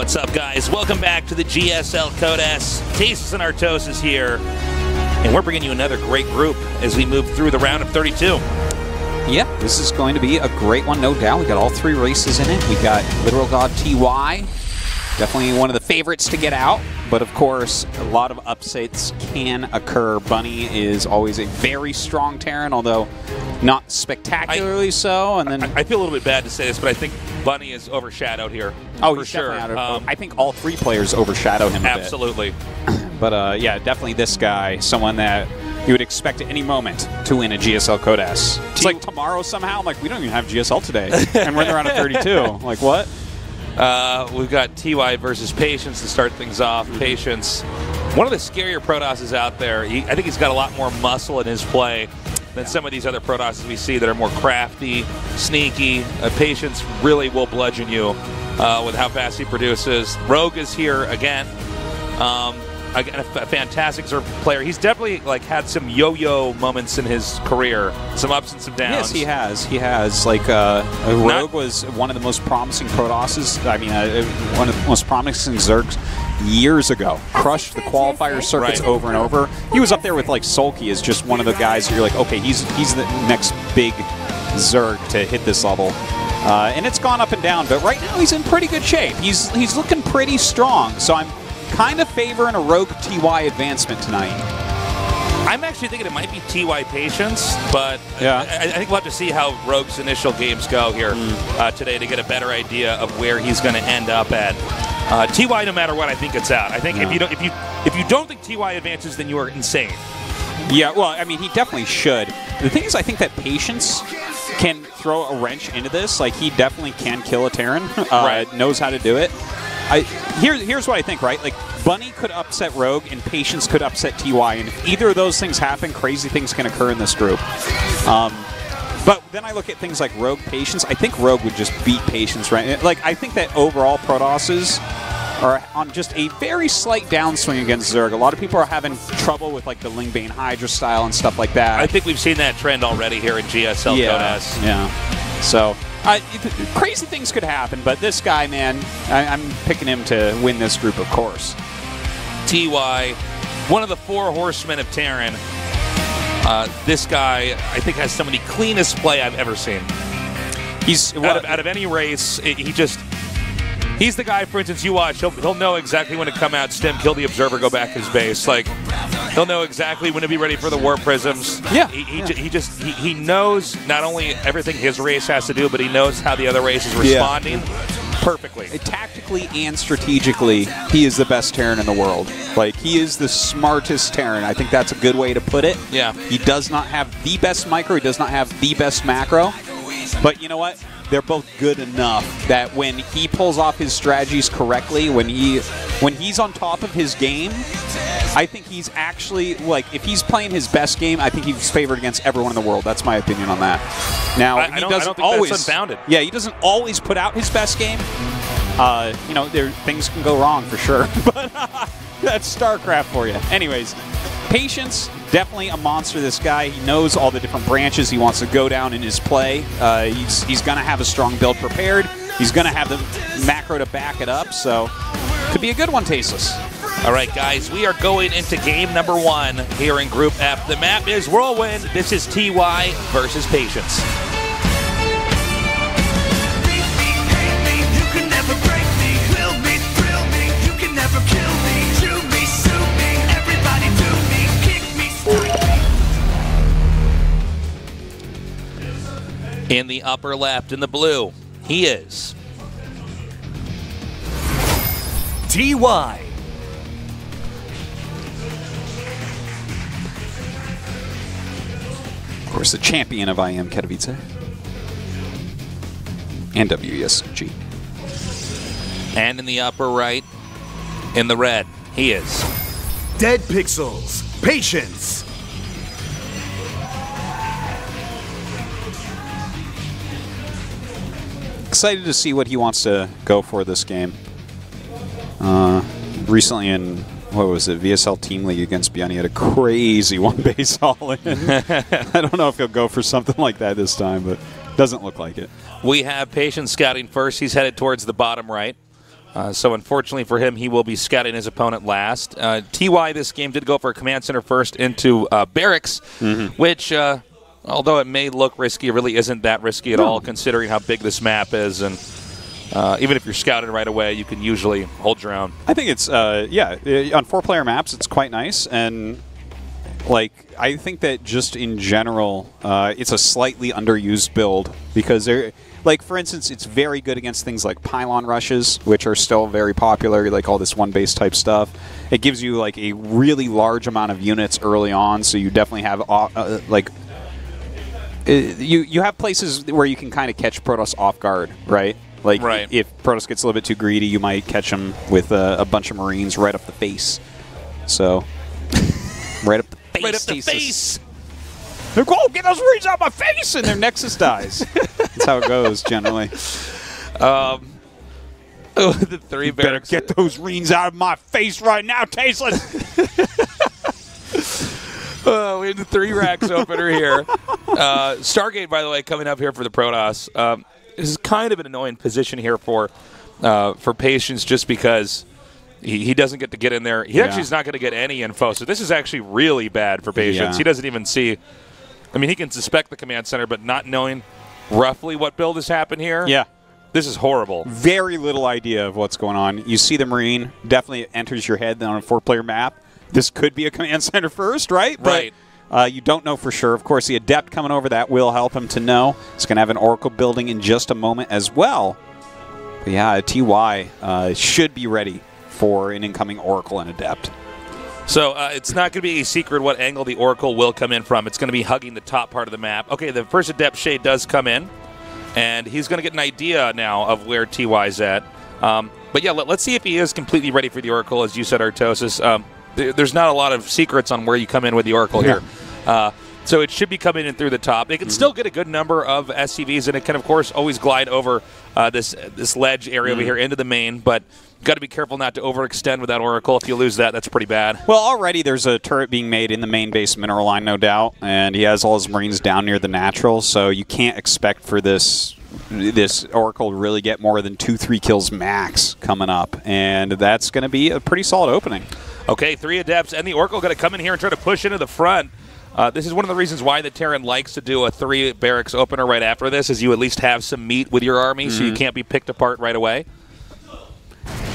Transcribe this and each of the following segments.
What's up, guys? Welcome back to the GSL Code S. Tastes and Artos here, and we're bringing you another great group as we move through the round of 32. Yeah, this is going to be a great one, no doubt. We got all three races in it. We got Literal God TY, definitely one of the favorites to get out. But of course, a lot of upsets can occur. Bunny is always a very strong Terran, although not spectacularly so. And then I feel a little bit bad to say this, but I think Bunny is overshadowed here. Oh, for he's sure. I think all three players overshadow him a bit. Absolutely. But yeah, definitely this guy, someone that you would expect at any moment to win a GSL Code S. It's like tomorrow somehow. I'm like, we don't even have GSL today, and we're in the round of 32. Like, what? We've got TY versus Patience to start things off. Patience, one of the scarier Protosses out there. I think he's got a lot more muscle in his play than some of these other Protosses we see that are more crafty, sneaky. Patience really will bludgeon you with how fast he produces. Rogue is here again. Again, a fantastic Zerg player. He's definitely had some yo-yo moments in his career, some ups and some downs. Yes, he has. He has. Rogue was one of the most promising Protosses. I mean, one of the most promising Zergs years ago. Crushed the qualifier circuits over and over. He was up there with Sulky as just one of the guys who you're like, okay, he's the next big Zerg to hit this level. And it's gone up and down, but right now he's in pretty good shape. He's looking pretty strong. So I'm kind of favoring a Rogue TY advancement tonight. I'm actually thinking it might be TY Patience, but yeah. I think we'll have to see how Rogue's initial games go here today to get a better idea of where he's going to end up at. TY, no matter what, I think it's out. I think if you don't think TY advances, then you are insane. Yeah, well, I mean, he definitely should. The thing is, I think that Patience can throw a wrench into this. He definitely can kill a Terran. Knows how to do it. Here's what I think, right? Bunny could upset Rogue, and Patience could upset TY, and if either of those things happen, crazy things can occur in this group. But then I look at things like Rogue Patience. I think Rogue would just beat Patience, right? I think that overall Protosses are on just a very slight downswing against Zerg. A lot of people are having trouble with the Lingbane Hydra style and stuff like that. I think we've seen that trend already here in GSL Code S. Yeah. So crazy things could happen, but this guy, man, I'm picking him to win this group, of course. TY, one of the four horsemen of Terran. This guy, I think, has some of the cleanest play I've ever seen. He's out of any race. He's the guy, for instance, you watch, he'll know exactly when to come out, stem, kill the observer, go back his base. He'll know exactly when to be ready for the warp prisms. Yeah. He knows not only everything his race has to do, but he knows how the other race is responding perfectly. Tactically and strategically, he is the best Terran in the world. He is the smartest Terran. I think that's a good way to put it. Yeah. He does not have the best micro. He does not have the best macro. But you know what? They're both good enough that when he pulls off his strategies correctly, when he's on top of his game, I think he's actually, if he's playing his best game, I think he's favored against everyone in the world. That's my opinion on that. Now, I don't think that's unfounded. Yeah, he doesn't always put out his best game. Things can go wrong for sure, but that's StarCraft for you. Anyways, Patience, definitely a monster, this guy. He knows all the different branches he wants to go down in his play. He's going to have a strong build prepared. He's going to have the macro to back it up, so could be a good one, Tasteless. All right, guys, we are going into game number 1 here in Group F. The map is Whirlwind. This is TY versus Patience. In the upper left, in the blue, he is TY. Of course, the champion of IM Katowice and WESG. And in the upper right, in the red, he is Dead Pixels. Patience. Excited to see what he wants to go for this game. Recently in, what was it, VSL Team League against Beyond, he had a crazy one-base all-in. I don't know if he'll go for something like that this time, but doesn't look like it. We have Patience scouting first. He's headed towards the bottom right. So unfortunately for him, he will be scouting his opponent last. TY this game did go for a command center first into barracks, which, although it may look risky, it really isn't that risky at all, considering how big this map is. And even if you're scouted right away, you can usually hold your own. I think it's, yeah, on 4-player maps, it's quite nice. And, like, I think that just in general, it's a slightly underused build because they're... Like, for instance, it's very good against things like pylon rushes, which are still very popular, like all this one-base type stuff. It gives you, like, a really large amount of units early on, so you definitely have, you have places where you can kind of catch Protoss off guard, right? Like, if Protoss gets a little bit too greedy, you might catch him with a bunch of Marines right up the face. So, right up the face. Right up the face! They're like, oh, get those Marines out of my face! And their Nexus dies. That's how it goes, generally. The 3 barracks. Better get those Marines out of my face right now, Tasteless! We have the 3 racks opener here. Stargate, by the way, coming up here for the Protoss. This is kind of an annoying position here for Patience just because he doesn't get to get in there. He actually is not going to get any info, so this is actually really bad for Patience. He doesn't even see... I mean, he can suspect the command center, but not knowing roughly what build has happened here, this is horrible. Very little idea of what's going on. You see the Marine, definitely enters your head on a 4-player map. This could be a command center first, right? Right. But, you don't know for sure. Of course, the Adept coming over, that will help him to know. It's going to have an Oracle building in just a moment as well. But yeah, TY should be ready for an incoming Oracle and Adept. So it's not going to be a secret what angle the Oracle will come in from. It's going to be hugging the top part of the map. Okay, the first Adept Shade does come in, and he's going to get an idea now of where TY's at. But yeah, let's see if he is completely ready for the Oracle, as you said, Artosis. There's not a lot of secrets on where you come in with the Oracle here. So it should be coming in through the top. It can still get a good number of SCVs, and it can, of course, always glide over this ledge area over here into the main, but got to be careful not to overextend with that Oracle. If you lose that, that's pretty bad. Well, already there's a turret being made in the main base mineral line, no doubt, and he has all his Marines down near the natural, so you can't expect for this Oracle to really get more than 2-3 kills max coming up, and that's going to be a pretty solid opening. Okay, 3 Adepts, and the Oracle going to come in here and try to push into the front. This is one of the reasons why the Terran likes to do a 3 barracks opener right after this, is you at least have some meat with your army, so you can't be picked apart right away.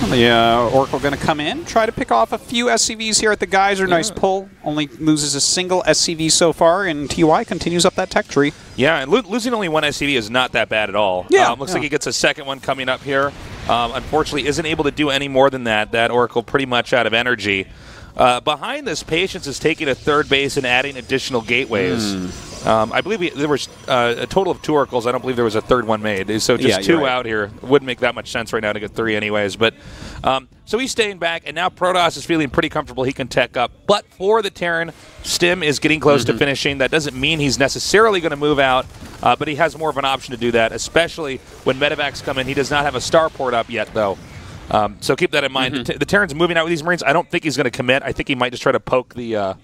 The Oracle going to come in, try to pick off a few SCVs here at the Geyser. Nice pull. Only loses a single SCV so far, and TY continues up that tech tree. Yeah, and losing only 1 SCV is not that bad at all. Looks like he gets a second one coming up here. Unfortunately, isn't able to do any more than that. That Oracle pretty much out of energy. Behind this, Patience is taking a 3rd base and adding additional gateways. I believe there was a total of 2 Oracles. I don't believe there was a 3rd one made. So just 2 out here. Wouldn't make that much sense right now to get 3 anyways. But so he's staying back, and now Protoss is feeling pretty comfortable. He can tech up. But for the Terran, Stim is getting close to finishing. That doesn't mean he's necessarily going to move out, but he has more of an option to do that, especially when medevacs come in. He does not have a starport up yet, though. So keep that in mind. The Terran's moving out with these Marines. I don't think he's going to commit. I think he might just try to poke the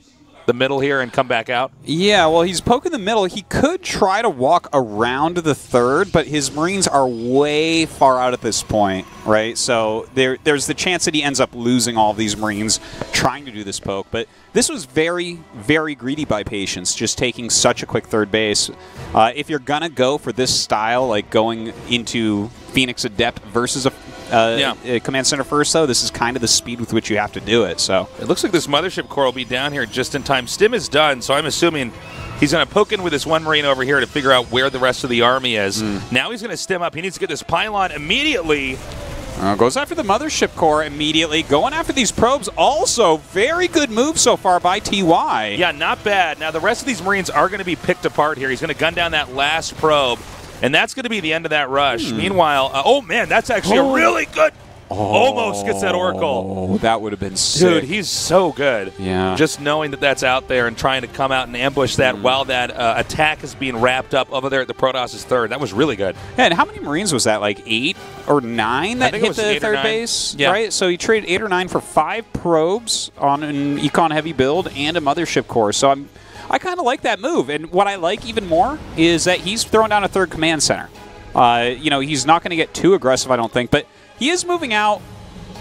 middle here and come back out. Yeah, well, he's poking the middle. He could try to walk around the 3rd, but his Marines are way far out at this point, right? So there's the chance that he ends up losing all of these Marines trying to do this poke. But this was very, very greedy by Patience, just taking such a quick 3rd base. If you're going to go for this style, like going into Phoenix Adept versus a command center first, though, this is kind of the speed with which you have to do it. So it looks like this Mothership Core will be down here just in time. Stim is done, so I'm assuming he's going to poke in with this 1 Marine over here to figure out where the rest of the army is. Now he's going to stim up. He needs to get this pylon immediately. Goes after the Mothership Core immediately. Going after these probes also. Very good move so far by TY. Yeah, not bad. Now the rest of these Marines are going to be picked apart here. He's going to gun down that last probe. And that's going to be the end of that rush. Meanwhile, oh, man, that's actually a really good... Almost gets that Oracle. Oh, that would have been sick. Dude, he's so good. Yeah. Just knowing that that's out there and trying to come out and ambush that while that attack is being wrapped up over there at the Protoss' 3rd. That was really good. Yeah, and how many Marines was that? Like 8 or 9 that hit the 3rd base? Yeah. Right? So he traded 8 or 9 for 5 probes on an Econ Heavy build and a Mothership Core. So I kind of like that move. And what I like even more is that he's throwing down a 3rd command center. You know, he's not going to get too aggressive, I don't think, but he is moving out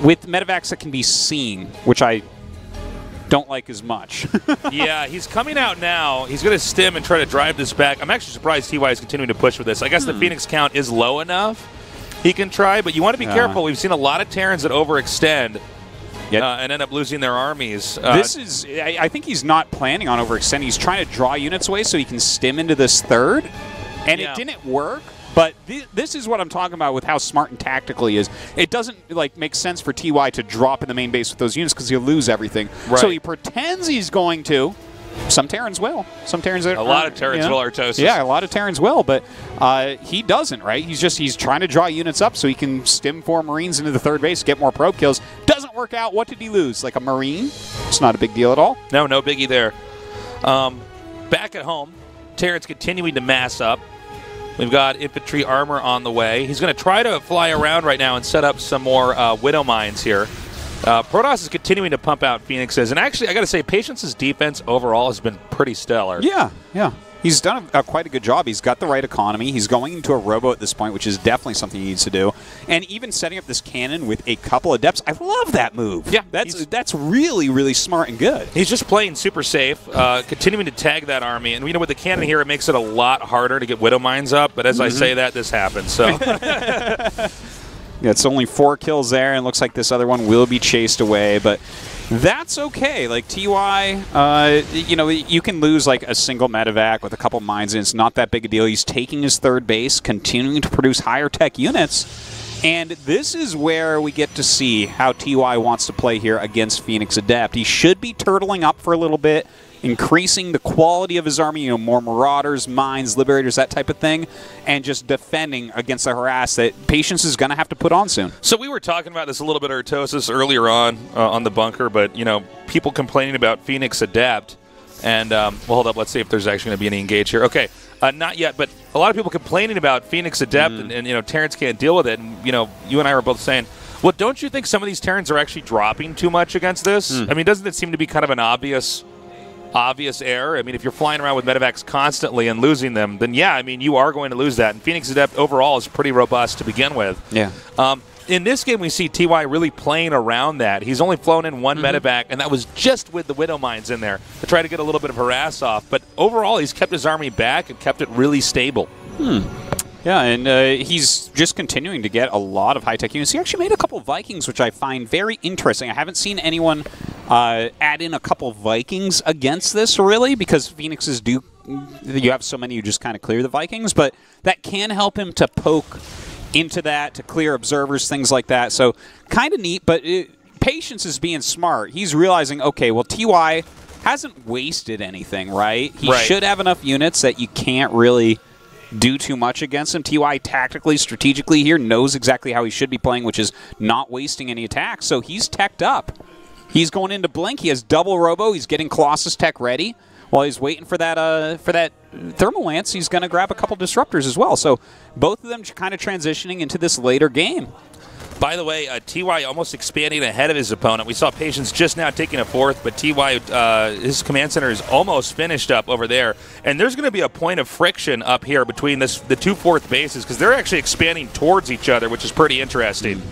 with medevacs that can be seen, which I don't like as much. Yeah, he's coming out now. He's going to stim and try to drive this back. I'm actually surprised TY is continuing to push with this. I guess the Phoenix count is low enough he can try, but you want to be careful. We've seen a lot of Terrans that overextend and end up losing their armies. I think he's not planning on overextending. He's trying to draw units away so he can stim into this third, and it didn't work. But this is what I'm talking about with how smart and tactical he is. It doesn't make sense for TY to drop in the main base with those units because he'll lose everything. Right. So he pretends he's going to. Some Terrans will. Some Terrans a lot of Terrans will, Artosis. Yeah, a lot of Terrans will, but he doesn't, right? He's trying to draw units up so he can stim 4 Marines into the third base, get more probe kills. Doesn't work out. What did he lose? Like a Marine? It's not a big deal at all. No biggie there. Back at home, Terrans continuing to mass up. We've got infantry armor on the way. He's going to try to fly around right now and set up some more Widow Mines here. Protoss is continuing to pump out Phoenixes. And actually, I got to say, Patience's defense overall has been pretty stellar. Yeah. He's done quite a good job. He's got the right economy. He's going into a robo at this point, which is definitely something he needs to do. And even setting up this cannon with a couple of depths, I love that move. Yeah, that's really, really smart and good. He's just playing super safe, continuing to tag that army. And with the cannon here, it makes it a lot harder to get Widow Mines up. But as I say that, this happens. So. Yeah, it's only 4 kills there, and it looks like this other one will be chased away, but that's okay. Like, TY, you can lose, like, a single medevac with a couple mines, and it's not that big a deal. He's taking his third base, continuing to produce higher tech units, and this is where we get to see how TY wants to play here against Phoenix Adept. He should be turtling up for a little bit, increasing the quality of his army, more Marauders, Mines, Liberators, that type of thing, and just defending against the harass that Patience is going to have to put on soon. So we were talking about this a little bit, Artosis, earlier on the bunker, but, people complaining about Phoenix Adept, and, well, hold up, let's see if there's actually going to be any engage here. Okay, not yet, but a lot of people complaining about Phoenix Adept, and Terrans can't deal with it, and, you and I were both saying, well, don't you think some of these Terrans are actually dropping too much against this? I mean, doesn't it seem to be kind of an obvious error? I mean, if you're flying around with medevacs constantly and losing them, then yeah, I mean, you are going to lose that. And Phoenix Adept overall is pretty robust to begin with. Yeah. In this game, we see TY really playing around that. He's only flown in 1 medevac, and that was just with the Widow Mines in there to try to get a little bit of harass off. But overall, he's kept his army back and kept it really stable. Yeah, and he's just continuing to get a lot of high-tech units. He actually made a couple Vikings, which I find very interesting. I haven't seen anyone add in a couple Vikings against this, really, because Phoenixes do... You have so many, you just kind of clear the Vikings, but that can help him to poke into that, to clear observers, things like that. So kind of neat, but Patience is being smart. He's realizing, okay, well, TY hasn't wasted anything, right? He should have enough units that you can't really do too much against him. TY tactically, strategically here knows exactly how he should be playing, which is not wasting any attacks. So he's teched up. He's going into Blink. He has double Robo. He's getting Colossus tech ready. While he's waiting for that Thermal Lance, he's going to grab a couple Disruptors as well. So both of them kind of transitioning into this later game. By the way, TY almost expanding ahead of his opponent. We saw Patience just now taking a 4th, but TY, his command center is almost finished up over there. And there's going to be a point of friction up here between the 2 4th bases because they're actually expanding towards each other, which is pretty interesting.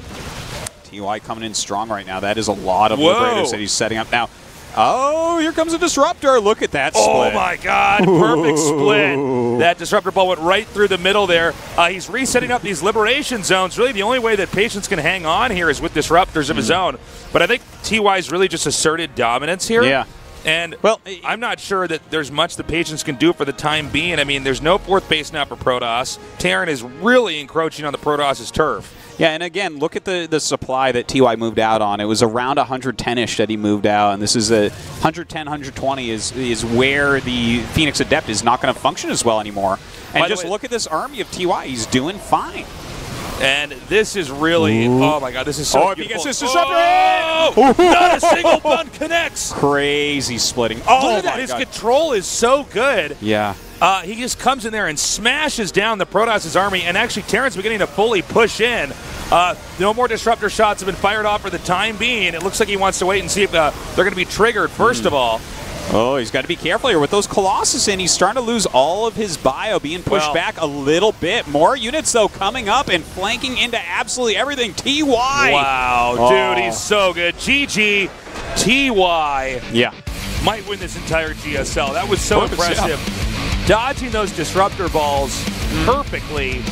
TY coming in strong right now. That is a lot of Liberators that he's setting up now. Oh, here comes a Disruptor. Look at that split. Oh, my God. Perfect split. That Disruptor ball went right through the middle there. He's resetting up these Liberation zones. Really, the only way that Patience can hang on here is with Disruptors of his own. But I think TY's really just asserted dominance here. Yeah. And well, I'm not sure that there's much that Patience can do for the time being. I mean, there's no 4th base now for Protoss. Terran is really encroaching on the Protoss's turf. Yeah, and again, look at the supply that TY moved out on. It was around 110-ish that he moved out, and this is a 110, 120 is where the Phoenix Adept is not going to function as well anymore. And just look at this army of TY. He's doing fine. And this is really, oh my God, this is so beautiful. If he gets this Disruptor not a single gun connects. Crazy splitting. Oh, look at that. His control is so good. Yeah. He just comes in there and smashes down the Protoss's army, and actually Terran's beginning to fully push in. No more Disruptor shots have been fired off for the time being. It looks like he wants to wait and see if they're going to be triggered, first of all. Oh, he's got to be careful here with those Colossus in. He's starting to lose all of his bio, being pushed back a little bit. More units, though, coming up and flanking into absolutely everything. TY. Wow, dude, he's so good. GG, TY. Yeah. Might win this entire GSL. That was so impressive. Yeah. Dodging those disruptor balls perfectly.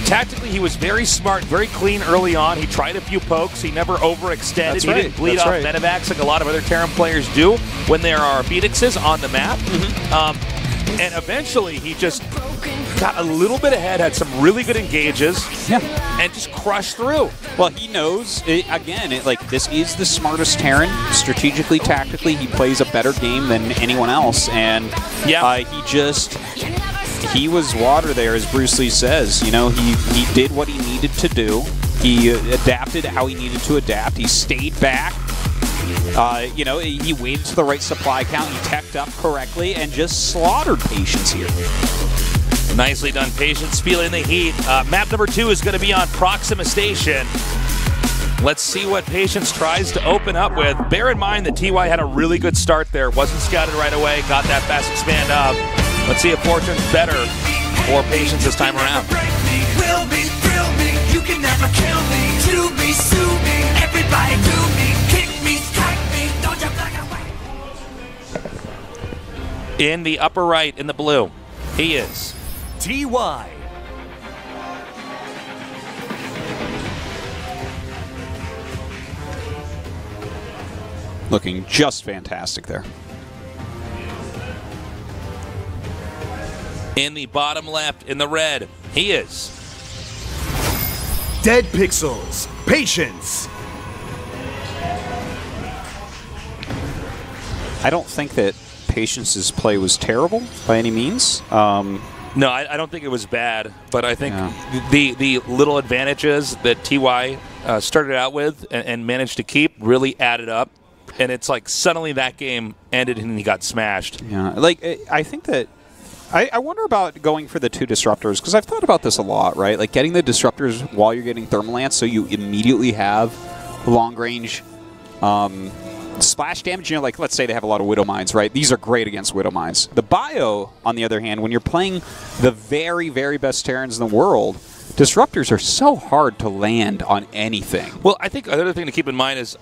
Tactically, he was very smart, very clean early on. He tried a few pokes. He never overextended. He didn't bleed off medevacs like a lot of other Terran players do when there are Phoenixes on the map. And eventually, he just got a little bit ahead, had some really good engages, and just crushed through. Well, he knows, this is the smartest Terran. Strategically, tactically, he plays a better game than anyone else. And he was water there, as Bruce Lee says. You know, he did what he needed to do. He adapted how he needed to adapt. He stayed back. He waited to the right supply count. He teched up correctly and just slaughtered Patience here. Nicely done, Patience, feeling the heat. Map number 2 is going to be on Proxima Station. Let's see what Patience tries to open up with. Bear in mind that TY had a really good start there. Wasn't scouted right away. Got that fast expand up. Let's see if fortune's better for Patience this time around. In the upper right, in the blue, he is TY. Looking just fantastic there. In the bottom left, in the red, he is Dead Pixels. Patience. I don't think that Patience's play was terrible by any means. No, I don't think it was bad, but I think the little advantages that TY started out with and managed to keep really added up. And it's like suddenly that game ended and he got smashed. Yeah, I think that I wonder about going for the 2 disruptors, because I've thought about this a lot, right? Like getting the disruptors while you're getting Thermal Lance, so you immediately have long range splash damage. You know, like let's say they have a lot of Widow Mines, right? These are great against Widow Mines. The bio, on the other hand, when you're playing the very, very best Terrans in the world, disruptors are so hard to land on anything. Well, I think another thing to keep in mind is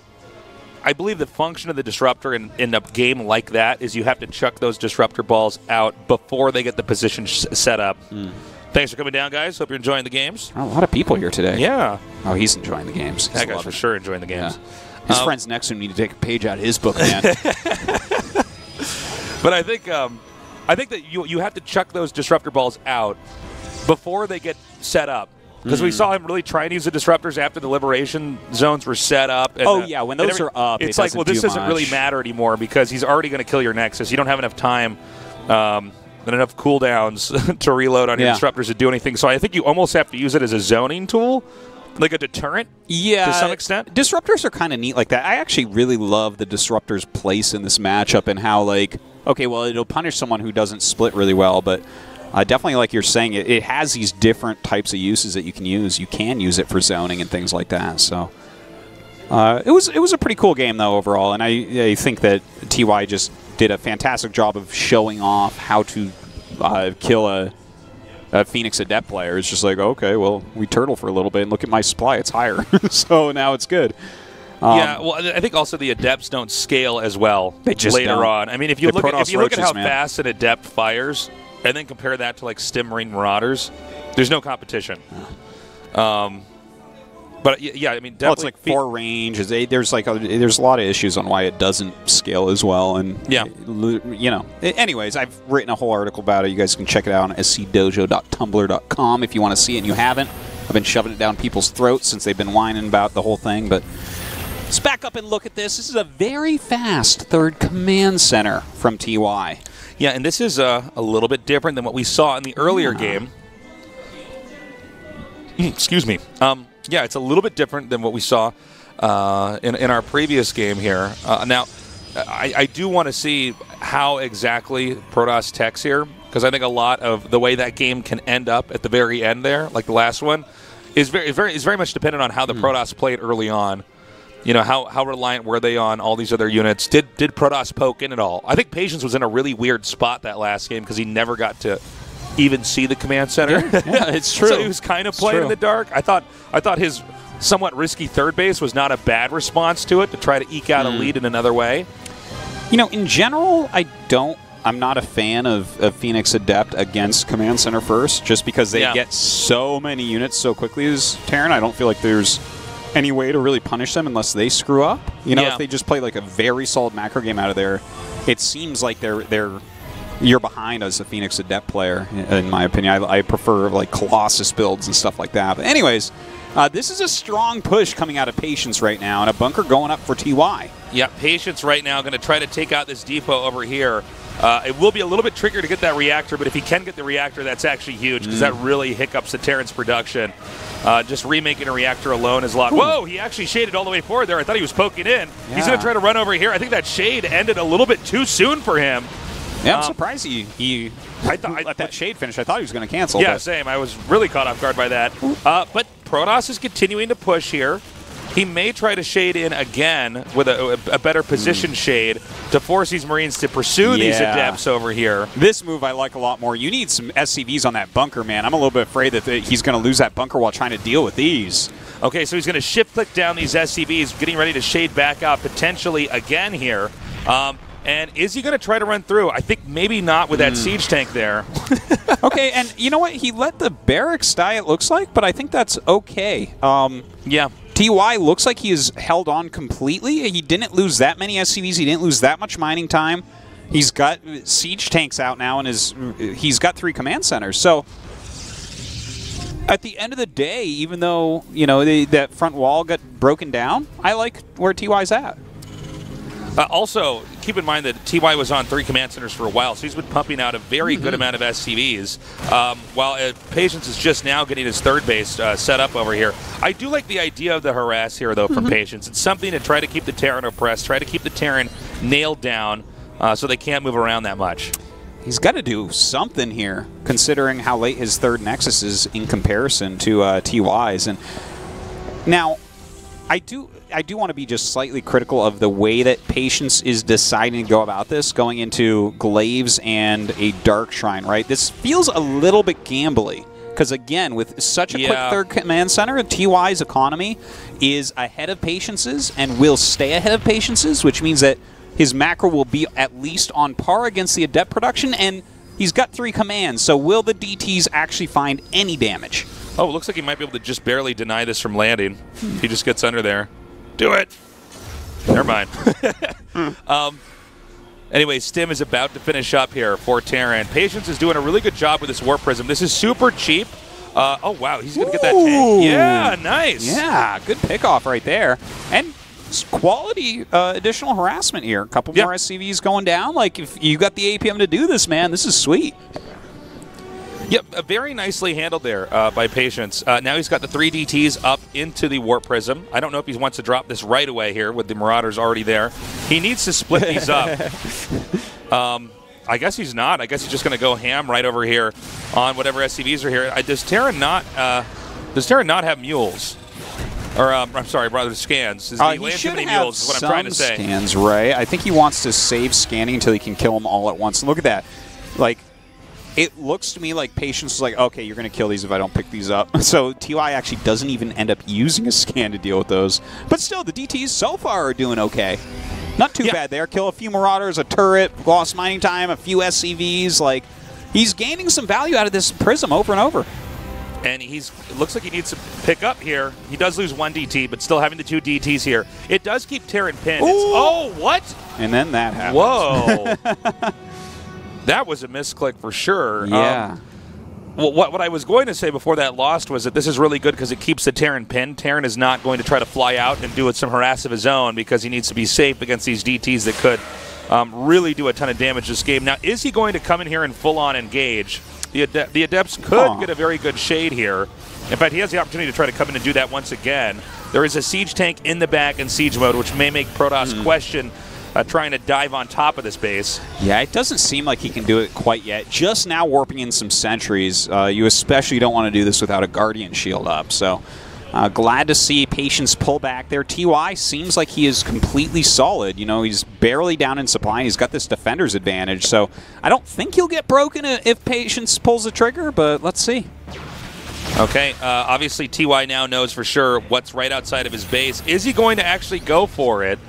I believe the function of the disruptor in a game like that is you have to chuck those disruptor balls out before they get the position set up. Thanks for coming down, guys. Hope you're enjoying the games. A lot of people here today. Yeah. Oh, he's enjoying the games. That guy's for sure enjoying the games. Yeah. His friends next to him need to take a page out of his book, man. But I think that you have to chuck those disruptor balls out before they get set up. Because we saw him really trying to use the disruptors after the liberation zones were set up. And, yeah, when those are up, it's like, well, this doesn't really matter anymore because he's already going to kill your Nexus. You don't have enough time and enough cooldowns to reload on your disruptors to do anything. So I think you almost have to use it as a zoning tool, like a deterrent to some extent. Disruptors are kind of neat like that. I actually really love the disruptor's place in this matchup and how, like, okay, well, it'll punish someone who doesn't split really well, but definitely, like you're saying, it has these different types of uses that you can use. You can use it for zoning and things like that. So it was a pretty cool game, though, overall. And I think that TY just did a fantastic job of showing off how to kill a Phoenix Adept player. It's just like, okay, well, we turtle for a little bit, and look at my supply. It's higher. So now it's good. Yeah, well, I think also the Adepts don't scale as well later on. I mean, if you look at how fast an Adept fires, and then compare that to like Stim Marine Marauders, there's no competition. But yeah, I mean, definitely. Well, it's like 4 range. There's a lot of issues on why it doesn't scale as well. And anyways, I've written a whole article about it. You guys can check it out on scdojo.tumblr.com if you want to see it and you haven't. I've been shoving it down people's throats since they've been whining about the whole thing. But let's back up and look at this. This is a very fast 3rd command center from TY. Yeah, and this is a little bit different than what we saw in the earlier game. Excuse me. Yeah, it's a little bit different than what we saw in our previous game here. Now, I do want to see how exactly Protoss techs here, because I think a lot of the way that game can end up at the very end there, like the last one, is very much dependent on how the Protoss played early on. You know, how reliant were they on all these other units? Did Protoss poke in at all? I think Patience was in a really weird spot that last game because he never got to even see the command center. Yeah, it's true. So he was kind of playing in the dark. I thought his somewhat risky third base was not a bad response to it to try to eke out a lead in another way. You know, in general, I'm not a fan of Phoenix Adept against Command Center first, just because they get so many units so quickly as Terran. I don't feel like there's any way to really punish them unless they screw up. You know, if they just play like a very solid macro game out of there, it seems like you're behind as a Phoenix Adept player, in my opinion. I prefer like Colossus builds and stuff like that. But anyways, this is a strong push coming out of Patience right now, and a bunker going up for TY. Yeah, Patience right now going to try to take out this depot over here. It will be a little bit trickier to get that reactor, but if he can get the reactor, that's actually huge because that really hiccups the Terran's production. Just remaking a reactor alone is a lot. Whoa, he actually shaded all the way forward there. I thought he was poking in. Yeah. He's going to try to run over here. I think that shade ended a little bit too soon for him. Yeah, I'm surprised he let that shade finish. I thought he was going to cancel. Yeah, same. I was really caught off guard by that. But Protoss is continuing to push here. He may try to shade in again with a better position shade to force these Marines to pursue these Adepts over here. This move I like a lot more. You need some SCVs on that bunker, man. I'm a little bit afraid that he's going to lose that bunker while trying to deal with these. Okay, so he's going to shift-click down these SCVs, getting ready to shade back out potentially again here. And is he going to try to run through? I think maybe not with that siege tank there. Okay, and you know what? He let the barracks die, it looks like, but I think that's okay. Yeah. TY looks like he is held on completely. He didn't lose that many SCVs. He didn't lose that much mining time. He's got siege tanks out now, and he's got 3 command centers. So at the end of the day, even though that front wall got broken down, I like where TY's at. Also, keep in mind that TY was on 3 command centers for a while, so he's been pumping out a very good amount of SCVs, while Patience is just now getting his third base set up over here. I do like the idea of the harass here, though, from Patience. It's something to try to keep the Terran oppressed, try to keep the Terran nailed down so they can't move around that much. He's got to do something here, considering how late his third Nexus is in comparison to TY's. And now, I do want to be just slightly critical of the way that Patience is deciding to go about this, going into Glaives and a Dark Shrine, right? This feels a little bit gambly, because again, with such a quick third command center, TY's economy is ahead of Patience's and will stay ahead of Patience's, which means that his macro will be at least on par against the Adept production, and he's got 3 commands, so will the DTs actually find any damage? Oh, it looks like he might be able to just barely deny this from landing. He just gets under there. Do it! Never mind. Anyway, Stim is about to finish up here for Terran. Patience is doing a really good job with this Warp Prism. This is super cheap. Oh, wow, he's going to get that tank. Yeah, nice. Yeah, good pickoff right there. And quality additional harassment here. A couple more SCVs going down. Like, if you got the APM to do this, man, this is sweet. Yep, very nicely handled there by Patience. Now he's got the 3 DTs up into the Warp Prism. I don't know if he wants to drop this right away here with the Marauders already there. He needs to split these up. I guess he's not. I guess he's just going to go ham right over here on whatever SCVs are here. Does Terran not have mules? Or, I'm sorry, rather scans. Does he land too many mules is what I'm trying to say. Scans, right? I think he wants to save scanning until he can kill them all at once. And look at that. Like, it looks to me like Patience is like, okay, you're going to kill these if I don't pick these up. So TY actually doesn't even end up using a scan to deal with those. But still, the DTs so far are doing okay. Not too bad there. Kill a few Marauders, a turret, lost mining time, a few SCVs. Like, he's gaining some value out of this Prism over and over. And it looks like he needs to pick up here. He does lose 1 DT, but still having the 2 DTs here. It does keep Terran pinned. Oh, what? And then that happens. Whoa. That was a misclick for sure. Yeah. Well, what I was going to say before that lost was that this is really good because it keeps the Terran pinned. Terran is not going to try to fly out and do some harass of his own because he needs to be safe against these DTs that could really do a ton of damage this game. Now, is he going to come in here and full-on engage? The Adepts could get a very good shade here. In fact, he has the opportunity to try to come in and do that once again. There is a siege tank in the back in siege mode, which may make Protoss question trying to dive on top of this base. Yeah, it doesn't seem like he can do it quite yet. Just now warping in some sentries. You especially don't want to do this without a Guardian shield up. So Glad to see Patience pull back there. TY seems like he is completely solid. You know, he's barely down in supply. He's got this defender's advantage, so I don't think he'll get broken if Patience pulls the trigger, but let's see. Okay, obviously TY now knows for sure what's right outside of his base. Is he going to actually go for it?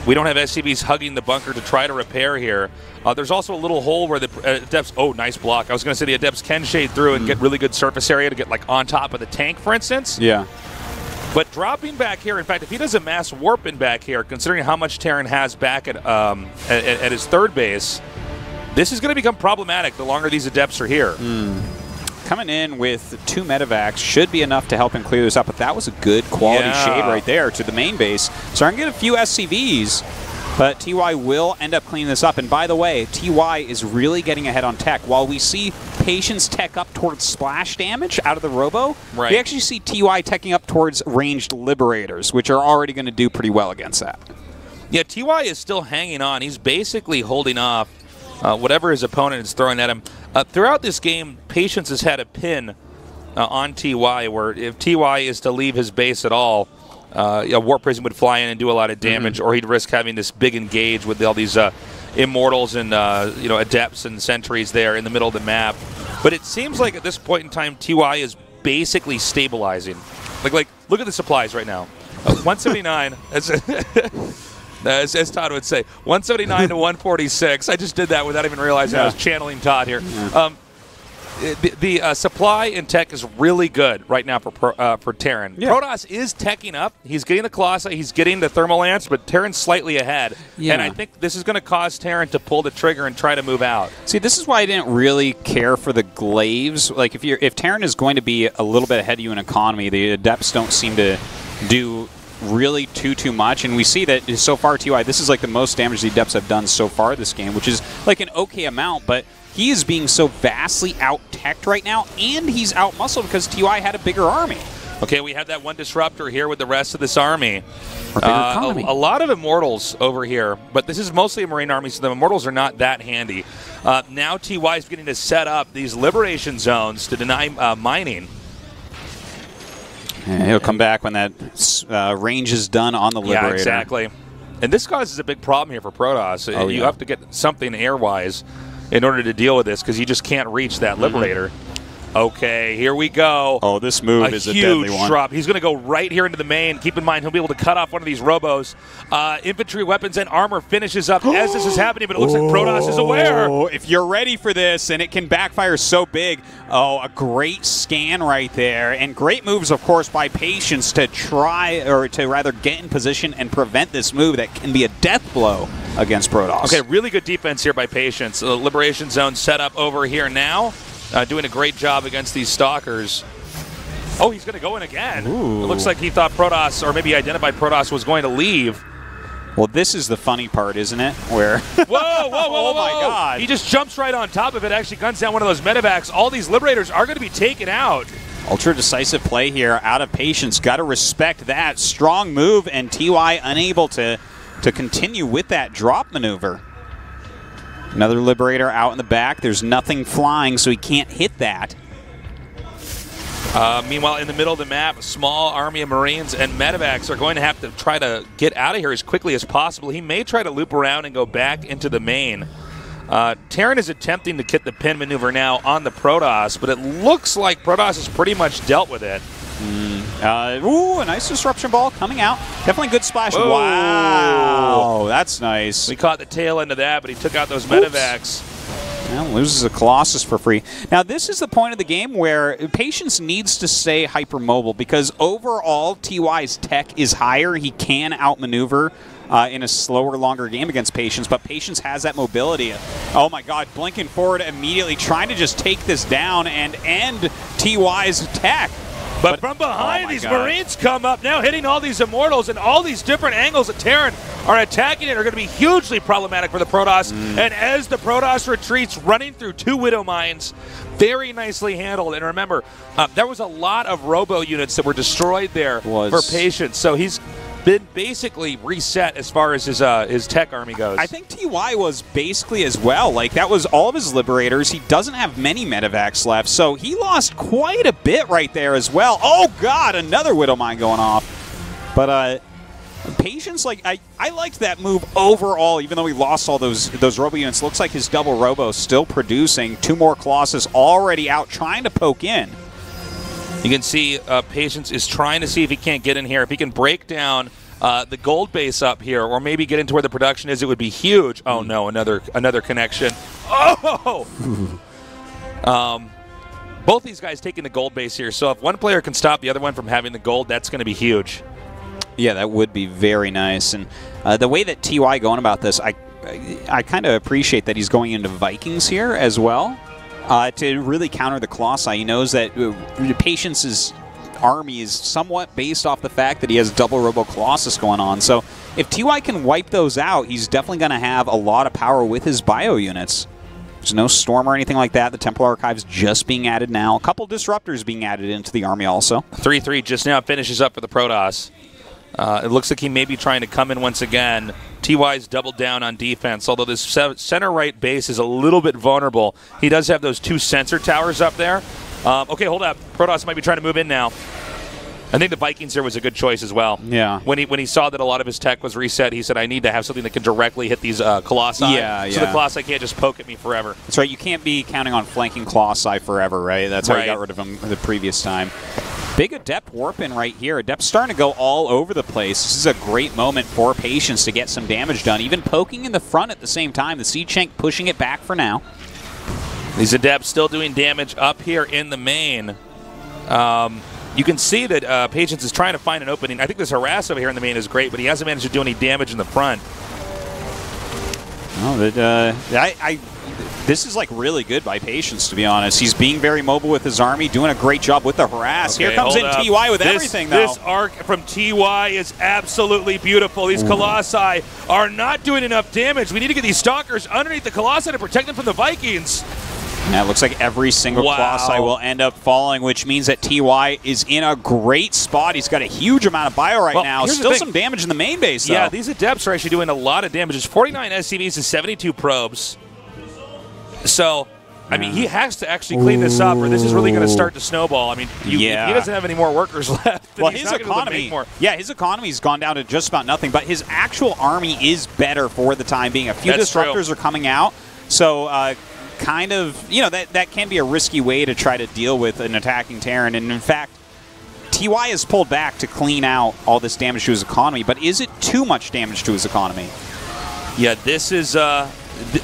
We don't have SCVs hugging the bunker to try to repair here. There's also a little hole where the Adepts, oh, nice block. I was going to say the Adepts can shade through and get really good surface area to get like on top of the tank, for instance. Yeah. But dropping back here, in fact, if he does a mass warp in back here, considering how much Terran has back at his third base, this is going to become problematic the longer these Adepts are here. Coming in with 2 medevacs should be enough to help him clear this up, but that was a good quality shade right there to the main base. So I'm going to get a few SCVs, but TY will end up cleaning this up. And by the way, TY is really getting ahead on tech. While we see Patience tech up towards splash damage out of the Robo, we actually see TY teching up towards ranged Liberators, which are already going to do pretty well against that. Yeah, TY is still hanging on. He's basically holding off whatever his opponent is throwing at him. Throughout this game, Patience has had a pin on TY, where if TY is to leave his base at all, a Warp Prism would fly in and do a lot of damage, or he'd risk having this big engage with all these Immortals and Adepts and Sentries there in the middle of the map. But it seems like at this point in time, TY is basically stabilizing. Like look at the supplies right now. 179. As Todd would say, 179 to 146. I just did that without even realizing I was channeling Todd here. The supply in tech is really good right now for Terran. Protoss is teching up. He's getting the Colossi, he's getting the Thermal Lance, but Terran's slightly ahead. And I think this is going to cause Terran to pull the trigger and try to move out. See, this is why I didn't really care for the Glaives. Like, if Terran is going to be a little bit ahead of you in economy, the Adepts don't seem to do really too much, and we see that so far TY, this is like the most damage the Adepts have done so far this game, which is like an okay amount, but he is being so vastly out-teched right now, and he's out-muscled because TY had a bigger army. Okay, we have that one Disruptor here with the rest of this army. A lot of Immortals over here, but this is mostly a Marine army, so the Immortals are not that handy. Now TY is beginning to set up these Liberation Zones to deny mining. Yeah, he'll come back when that range is done on the Liberator. Yeah, exactly. And this causes a big problem here for Protoss. You have to get something air-wise in order to deal with this, because you just can't reach that Liberator. Okay, here we go. Oh, this move is a deadly one. Huge drop. He's going to go right here into the main. Keep in mind, he'll be able to cut off one of these Robos. Infantry, weapons, and armor finishes up as this is happening, but it looks like Protoss is aware. If you're ready for this, and it can backfire so big. Oh, a great scan right there. And great moves, of course, by Patience to try, or to rather get in position and prevent this move that can be a death blow against Protoss. Okay, really good defense here by Patience. The Liberation Zone set up over here now. Doing a great job against these Stalkers. Oh, he's going to go in again. Ooh. It looks like he thought Protoss, or maybe identified Protoss, was going to leave. Well, this is the funny part, isn't it? Where whoa, oh my God. He just jumps right on top of it, actually guns down one of those medevacs. All these Liberators are going to be taken out. Ultra decisive play here out of Patience. Got to respect that. Strong move, and TY unable to continue with that drop maneuver. Another Liberator out in the back. There's nothing flying, so he can't hit that. Meanwhile, in the middle of the map, a small army of Marines and medevacs are going to have to try to get out of here as quickly as possible. He may try to loop around and go back into the main. Terran is attempting to get the pin maneuver now on the Protoss, but it looks like Protoss has pretty much dealt with it. Ooh, a nice disruption ball coming out. Definitely good splash. Whoa. Wow, that's nice. We caught the tail end of that, but he took out those medevacs. Well, loses a Colossus for free. Now, this is the point of the game where Patience needs to stay hypermobile, because overall, TY's tech is higher. He can outmaneuver in a slower, longer game against Patience, but Patience has that mobility. Oh my God, blinking forward immediately, trying to just take this down and end TY's attack. But from behind, these Marines come up now, hitting all these Immortals, and all these different angles that Terran are attacking it are going to be hugely problematic for the Protoss. And as the Protoss retreats, running through 2 Widow Mines, very nicely handled. And remember, there was a lot of Robo units that were destroyed there for Patience. So he's been basically reset as far as his tech army goes. I think TY was basically as well. Like, that was all of his Liberators. He doesn't have many Medivacs left, so he lost quite a bit right there as well. Oh, God, another Widow Mine going off. But, Patience, like, I liked that move overall, even though he lost all those Robo units. Looks like his double Robo still producing. 2 more Colossus already out trying to poke in. You can see Patience is trying to see if he can't get in here. If he can break down the gold base up here, or maybe get into where the production is, it would be huge. Oh no, another connection. Oh! Both these guys taking the gold base here, so if one player can stop the other one from having the gold, that's going to be huge. Yeah, that would be very nice. And the way that TY going about this, I kind of appreciate that he's going into Vikings here as well. To really counter the Colossi. He knows that Patience's army is somewhat based off the fact that he has double Robo Colossus going on. So if TY can wipe those out, he's definitely going to have a lot of power with his bio units. There's no Storm or anything like that. The Temple Archives just being added now. A couple Disruptors being added into the army also. 3-3 just now finishes up for the Protoss. It looks like he may be trying to come in once again. TY's doubled down on defense, although this center-right base is a little bit vulnerable. He does have those 2 sensor towers up there. Okay, hold up. Protoss might be trying to move in now. I think the Vikings here was a good choice as well. Yeah. When he saw that a lot of his tech was reset, he said, I need to have something that can directly hit these Colossi. Yeah, so the Colossi can't just poke at me forever. That's right. You can't be counting on flanking Colossi forever, right? That's how you got rid of him the previous time. Big Adept warp in right here. Adept's starting to go all over the place. This is a great moment for Patience to get some damage done, even poking in the front at the same time. The Siege Tank pushing it back for now. These Adepts still doing damage up here in the main. You can see that Patience is trying to find an opening. I think this Harass over here in the main is great, but he hasn't managed to do any damage in the front. Oh, this is like really good by Patience, to be honest. He's being very mobile with his army, doing a great job with the Harass. Okay, here comes in TY with everything, though. This arc from TY is absolutely beautiful. These Colossi are not doing enough damage. We need to get these Stalkers underneath the Colossi to protect them from the Vikings. Now it looks like every single Colossi will end up falling, which means that TY is in a great spot. He's got a huge amount of bio right now. Still some damage in the main base, though. Yeah, these Adepts are actually doing a lot of damage. It's 49 SCVs to 72 probes. So, I mean, he has to actually clean this up, or this is really going to start to snowball. I mean, he doesn't have any more workers left. Well, his economy's gone down to just about nothing, but his actual army is better for the time being. A few Disruptors are coming out, so kind of, you know, that can be a risky way to try to deal with an attacking Terran. And in fact, TY has pulled back to clean out all this damage to his economy, but is it too much damage to his economy? Yeah, this is...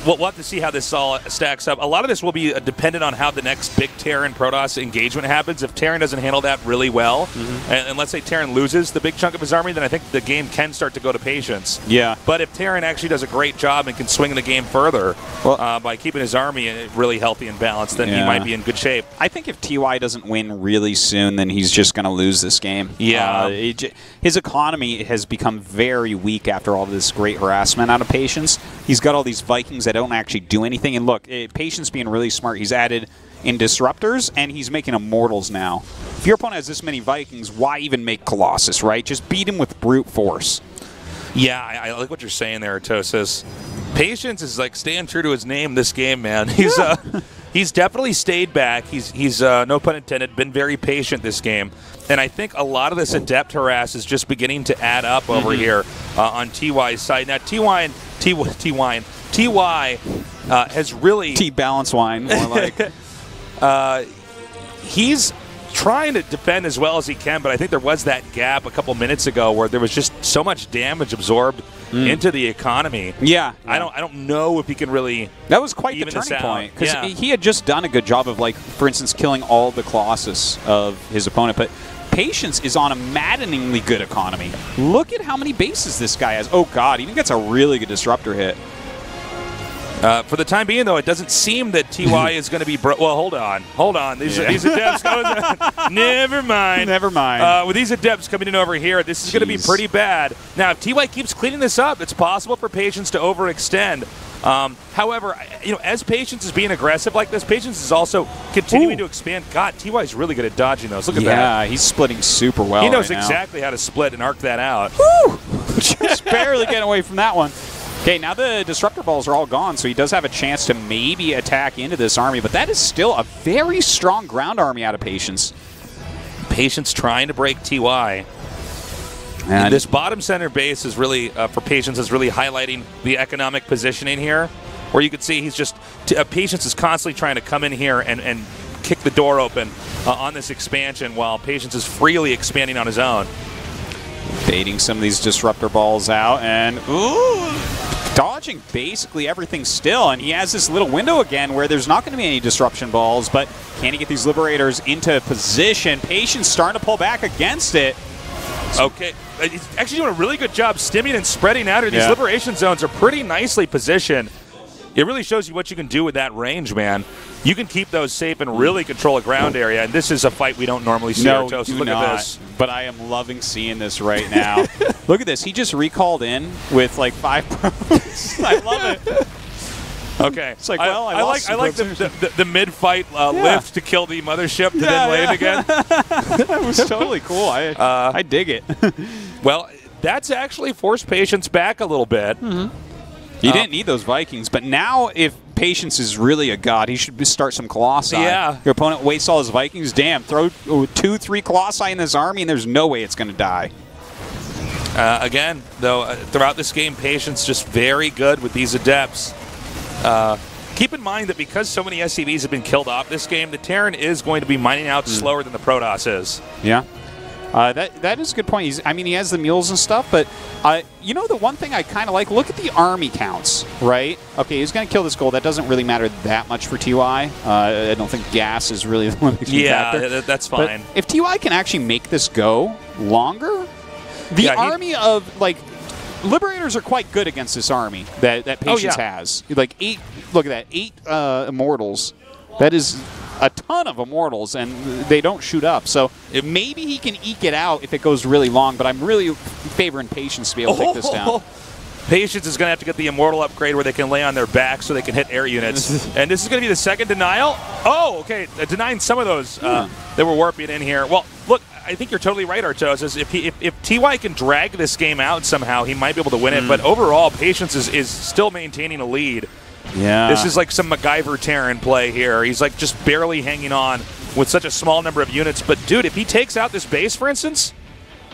we'll have to see how this all stacks up. A lot of this will be dependent on how the next big Terran Protoss engagement happens. If Terran doesn't handle that really well, and let's say Terran loses the big chunk of his army, then I think the game can start to go to Patience. Yeah. But if Terran actually does a great job and can swing the game further by keeping his army really healthy and balanced, then he might be in good shape. I think if TY doesn't win really soon, then he's just going to lose this game. Yeah. His economy has become very weak after all this great harassment out of Patience. He's got all these Vikings that don't actually do anything. And look, Patience being really smart, he's added in Disruptors, and he's making Immortals now. If your opponent has this many Vikings, why even make Colossus, right? Just beat him with brute force. Yeah, I like what you're saying there, Tosis. Patience is like staying true to his name this game, man. He's definitely stayed back. He's no pun intended, been very patient this game. And I think a lot of this Adept harass is just beginning to add up over here on TY's side. Now, TY has really... T-balance wine, more like. He's trying to defend as well as he can, but I think there was that gap a couple minutes ago where there was just so much damage absorbed into the economy. Yeah. I don't know if he can really... That was quite the turning point, because he had just done a good job of, like, for instance, killing all the Colossus of his opponent, but Patience is on a maddeningly good economy. Look at how many bases this guy has. Oh, God, he even gets a really good Disruptor hit. For the time being, though, it doesn't seem that TY is going to be... Well, hold on. These Adepts... Never mind. Never mind. With these Adepts coming in over here, this is going to be pretty bad. Now, if TY keeps cleaning this up, it's possible for Patience to overextend. However, as Patience is being aggressive like this, Patience is also continuing to expand. God, TY is really good at dodging those. Look at that. Yeah, he's splitting super well. He knows right exactly how to split and arc that out. Woo! Just barely getting away from that one. Okay, now the Disruptor Balls are all gone, so he does have a chance to maybe attack into this army, but that is still a very strong ground army out of Patience. Patience trying to break TY. And this bottom center base is really, for Patience, is really highlighting the economic positioning here, where you can see he's just, Patience is constantly trying to come in here and kick the door open on this expansion while Patience is freely expanding on his own. Baiting some of these Disruptor Balls out and, dodging basically everything still, and he has this little window again where there's not going to be any Disruption Balls, but can he get these Liberators into position? Patience starting to pull back against it. Okay. He's actually doing a really good job stimming and spreading out here. These liberation zones are pretty nicely positioned. It really shows you what you can do with that range, man. You can keep those safe and really control a ground area, and this is a fight we don't normally see. No, Look at this. But I am loving seeing this right now. Look at this. He just recalled in with like 5 pros. I love it. Okay. It's like, well, I like the mid-fight lift to kill the mothership to then land again. That was totally cool. I dig it. Well, that's actually forced Patience back a little bit. He didn't need those Vikings, but now if Patience is really a god, he should start some Colossi. Yeah. Your opponent wastes all his Vikings. Damn, throw 2-3 Colossi in this army, and there's no way it's going to die. Again, though, throughout this game, Patience just very good with these Adepts. Keep in mind that because so many SCVs have been killed off this game, the Terran is going to be mining out slower than the Protoss is. Yeah. That is a good point. He has the mules and stuff, but the one thing I kind of like, look at the army counts, right? Okay, he's going to kill this gold. That doesn't really matter that much for TY. I don't think gas is really the limiting factor. Yeah, that's fine. But if TY can actually make this go longer, the army of, like, Liberators are quite good against this army that Patience has. Like 8, look at that, 8 Immortals. That is a ton of Immortals, and they don't shoot up. So maybe he can eke it out if it goes really long, but I'm really favoring Patience to be able to take this down. Patience is going to have to get the Immortal upgrade where they can lay on their back so they can hit air units. And this is going to be the second denial. Oh, okay, denying some of those that were warping in here. Well, look, I think you're totally right, Artos. If TY can drag this game out somehow, he might be able to win it. But overall, Patience is still maintaining a lead. Yeah. This is like some MacGyver Terran play here. He's like just barely hanging on with such a small number of units. But, dude, if he takes out this base, for instance...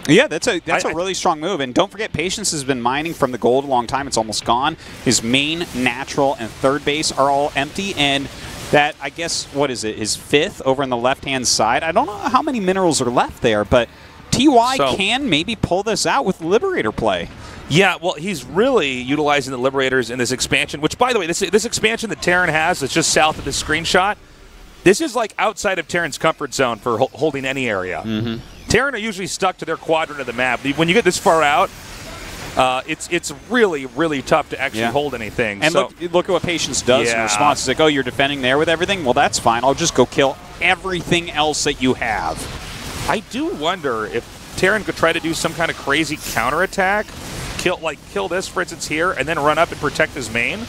Yeah, that's a really strong move. And don't forget, Patience has been mining from the gold a long time. It's almost gone. His main, natural, and third base are all empty. And that, I guess, what is it, his 5th over on the left-hand side? I don't know how many minerals are left there, but TY can maybe pull this out with Liberator play. Yeah, well, he's really utilizing the Liberators in this expansion, which, by the way, this expansion that Terran has that's just south of this screenshot, this is like outside of Terran's comfort zone for holding any area. Terran are usually stuck to their quadrant of the map. When you get this far out, it's really, really tough to actually hold anything. And look at what Patience does in response. It's like, oh, you're defending there with everything? Well, that's fine. I'll just go kill everything else that you have. I do wonder if Terran could try to do some kind of crazy counterattack. Kill this, for instance, here, and then run up and protect his main.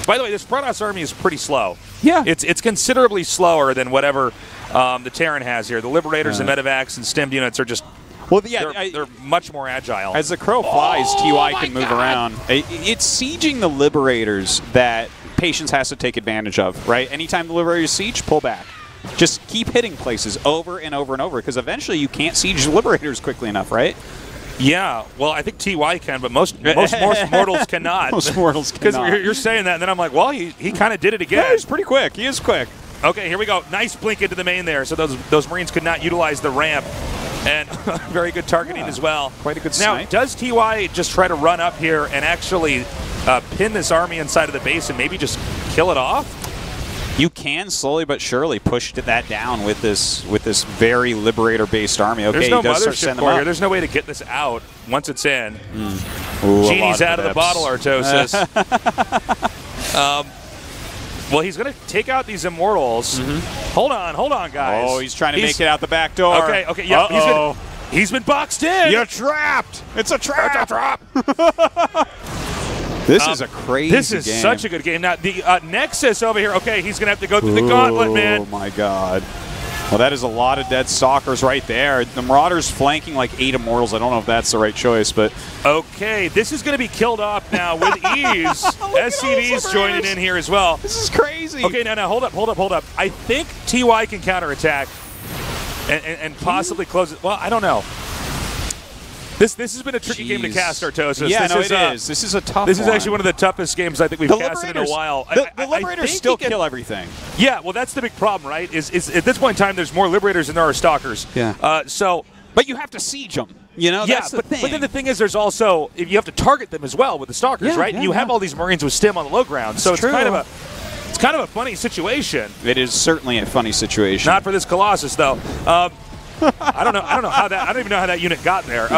By the way, this Protoss army is pretty slow. Yeah. It's considerably slower than whatever the Terran has here. The Liberators and Medivacs and stemmed units are just... Well, yeah, they're much more agile. As the crow flies, TY can move around. It's sieging the Liberators that Patience has to take advantage of, right? Anytime the Liberators siege, pull back. Just keep hitting places over and over and over, because eventually you can't siege Liberators quickly enough, right? Yeah, well, I think TY can, but most mortals cannot. Most mortals cannot. Because you're saying that, and then I'm like, well, he kind of did it again. Yeah, he's pretty quick. He is quick. Okay, here we go. Nice blink into the main there, so those Marines could not utilize the ramp. And very good targeting as well. Quite a good Now, snipe. does TY just try to run up here and actually pin this army inside of the base and maybe just kill it off? You can slowly but surely push that down with this very Liberator-based army. Okay, there's no he does start mothership sending them core up. here. There's no way to get this out once it's in. Ooh, Genie's out of the bottle, Artosis. Well, he's going to take out these Immortals. Hold on, guys. Oh, he's trying to make it out the back door. Okay, yeah. He's been boxed in. You're trapped. It's a trap. It's a trap. This is a crazy This is game. such a good game. Now, the Nexus over here, okay, he's going to have to go through the gauntlet, man. Oh, my God. Well, that is a lot of dead stalkers right there. The Marauders flanking like 8 Immortals. I don't know if that's the right choice, but... Okay, this is going to be killed off now with ease. SCV's joining in here as well. This is crazy. Okay, now, hold up. I think TY can counterattack and possibly close it. Well, I don't know. This has been a tricky game to cast, Artosis. Yeah, it is. This is a tough This is actually one of the toughest games I think we've casted in a while. The Liberators still kill everything. Yeah, well, that's the big problem, right? Is at this point in time, there's more Liberators than there are Stalkers. Yeah. But you have to siege them. You know, that's the thing. But then the thing is, there's also, you have to target them as well with the Stalkers, right? And you have all these Marines with stim on the low ground, so it's kind of a funny situation. It is certainly a funny situation. Not for this Colossus, though. I don't know how that. I don't even know how that unit got there.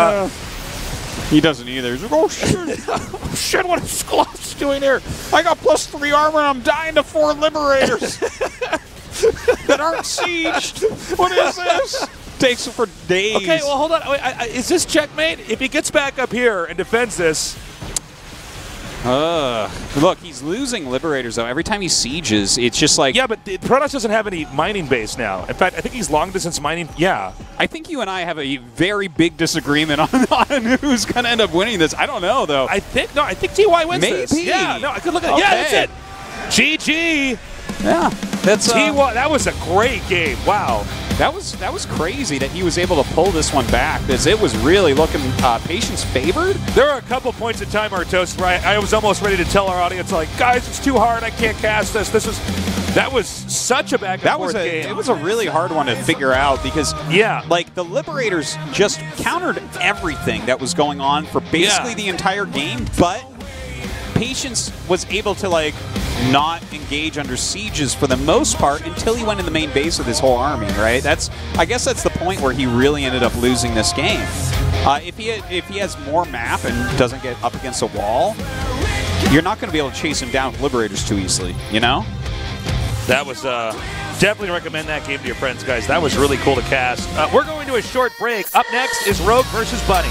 He doesn't either. He's like, oh shit! Oh shit! What is Colossus doing here? I got +3 armor and I'm dying to 4 Liberators that aren't sieged. What is this? Takes him for days. Okay, well hold on. Wait, is this checkmate? If he gets back up here and defends this. Look, he's losing Liberators, though. Every time he sieges, it's just like... Yeah, but Protoss doesn't have any mining base now. In fact, I think he's long-distance mining. Yeah. I think you and I have a very big disagreement on who's going to end up winning this. I don't know, though. I think TY wins this. Maybe. Yeah, no, I could look at it. Yeah, that's it. GG. Yeah. That's TY, that was a great game. Wow. That was crazy that he was able to pull this one back, because it was really looking Patience favored. There are a couple points in time, Artos, where I was almost ready to tell our audience, like, guys, it's too hard. I can't cast this. That was such a back and forth game. It was a really hard one to figure out, because like the Liberators just countered everything that was going on for basically the entire game, but Patience was able to like not engage under sieges for the most part until he went in the main base with his whole army, right? I guess that's the point where he really ended up losing this game. If he has more map and doesn't get up against a wall, you're not going to be able to chase him down with Liberators too easily, you know? That was definitely recommend that game to your friends, guys. That was really cool to cast. We're going to a short break. Up next is Rogue versus Bunny.